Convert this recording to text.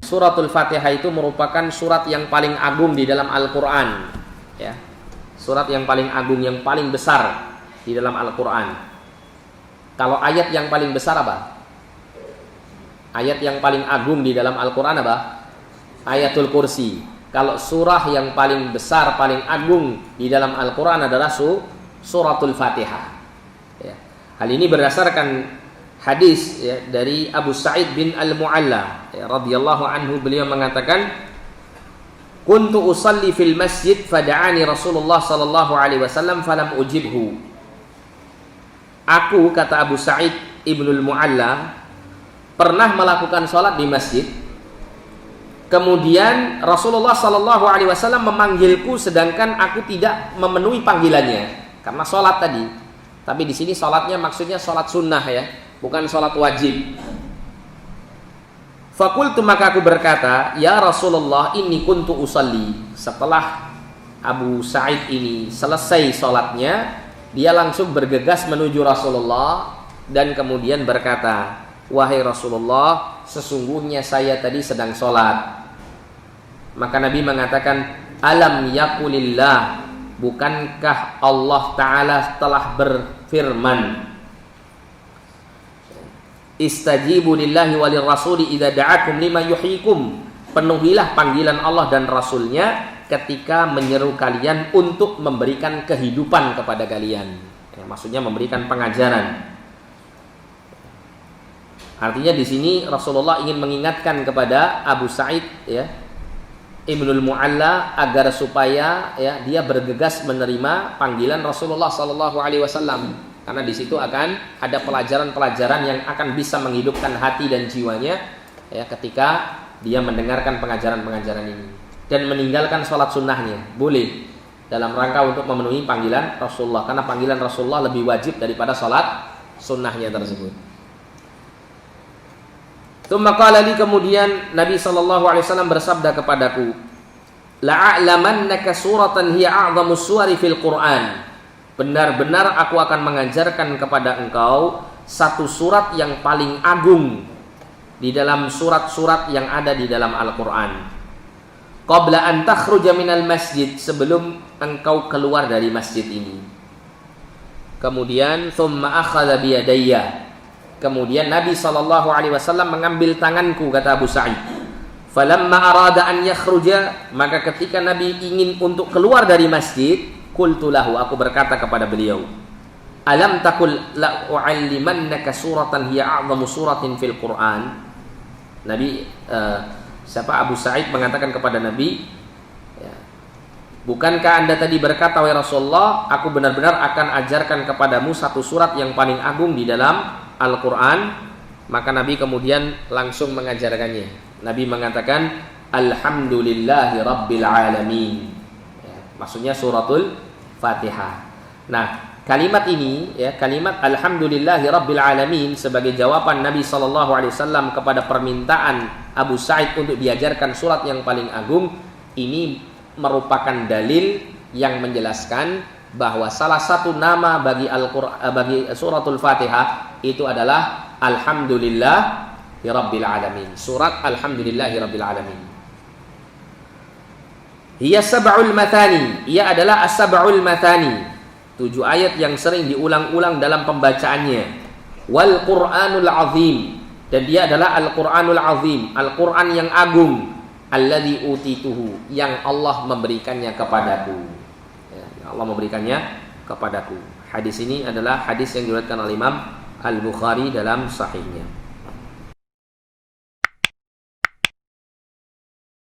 suratul Fatihah itu merupakan surat yang paling agung di dalam Al-Quran, ya. Surat yang paling agung, yang paling besar di dalam Al-Quran. Kalau ayat yang paling besar apa? Ayat yang paling agung di dalam Al-Quran apa? Ayatul Kursi. Kalau surah yang paling besar, paling agung di dalam Al-Quran adalah suratul Fatihah, ya. Hal ini berdasarkan hadis, ya, dari Abu Sa'id bin Al-Mu'alla, ya, radhiyallahu anhu. Beliau mengatakan, kuntu usalli fil masjid fada'ani Rasulullah sallallahu alaihi wasallam falam ujibhu. Aku, kata Abu Sa'id ibnul Mu'alla, pernah melakukan sholat di masjid. Kemudian Rasulullah sallallahu alaihi wasallam memanggilku sedangkan aku tidak memenuhi panggilannya karena sholat tadi. Tapi di sini sholatnya maksudnya sholat sunnah, ya, bukan sholat wajib. Fakultu, maka aku berkata, ya Rasulullah, inni kuntu usalli. Setelah Abu Sa'id ini selesai sholatnya, dia langsung bergegas menuju Rasulullah dan kemudian berkata, wahai Rasulullah, sesungguhnya saya tadi sedang sholat. Maka Nabi mengatakan, alam yakulillah, bukankah Allah Ta'ala telah berfirman, istajibu lillahi walir rasuli idza da'akum lima yuhyikum, penuhilah panggilan Allah dan Rasulnya ketika menyeru kalian untuk memberikan kehidupan kepada kalian, ya, maksudnya memberikan pengajaran. Artinya di sini Rasulullah ingin mengingatkan kepada Abu Sa'id, ya, Ibnul Mu'alla, agar supaya, ya, dia bergegas menerima panggilan Rasulullah sallallahu alaihi wasallam, karena di situ akan ada pelajaran-pelajaran yang akan bisa menghidupkan hati dan jiwanya, ya, ketika dia mendengarkan pengajaran-pengajaran ini dan meninggalkan sholat sunnahnya. Boleh dalam rangka untuk memenuhi panggilan Rasulullah, karena panggilan Rasulullah lebih wajib daripada sholat sunnahnya tersebut. Tsumma qala li, kemudian Nabi sallallahu alaihi wasallam bersabda kepadaku, la'a'lamannaka suratan hiya a'dhamus suwari fil Qur'an. Benar-benar aku akan mengajarkan kepada engkau satu surat yang paling agung di dalam surat-surat yang ada di dalam Al-Qur'an. Qabla an takhruja minal masjid, sebelum engkau keluar dari masjid ini. Kemudian tsumma akhadha bi yadayya, kemudian Nabi SAW mengambil tanganku, kata Abu Sa'id. Falamma arada an yakhruja, maka ketika Nabi ingin untuk keluar dari masjid, qultu lahu, aku berkata kepada beliau, alam takul la u'allimannaka suratan hiya a'dhamu suratin fil Qur'an. Nabi Abu Sa'id mengatakan kepada Nabi, ya, bukankah anda tadi berkata, wahai Rasulullah, aku benar-benar akan ajarkan kepadamu satu surat yang paling agung di dalam Al-Quran. Maka Nabi kemudian langsung mengajarkannya. Nabi mengatakan, alhamdulillahi rabbil alamin, ya, maksudnya suratul Fatihah. Nah, kalimat ini, ya, kalimat alhamdulillahi rabbil alamin sebagai jawaban Nabi SAW kepada permintaan Abu Sa'id untuk diajarkan surat yang paling agung, ini merupakan dalil yang menjelaskan bahwa salah satu nama bagi bagi suratul Fatihah itu adalah alhamdulillahirabbil alamin. Surat alhamdulillahirabbil alamin. Hiya sab'ul mathani, ia adalah as-sab'ul mathani, 7 ayat yang sering diulang-ulang dalam pembacaannya. Wal Qur'anul azim, dan dia adalah Al-Qur'anul azim, Al-Qur'an yang agung. Alladzi utituhu, yang Allah memberikannya kepadaku, ya, Allah memberikannya kepadaku. Hadis ini adalah hadis yang diriwayatkan oleh Imam Al-Bukhari dalam sahihnya.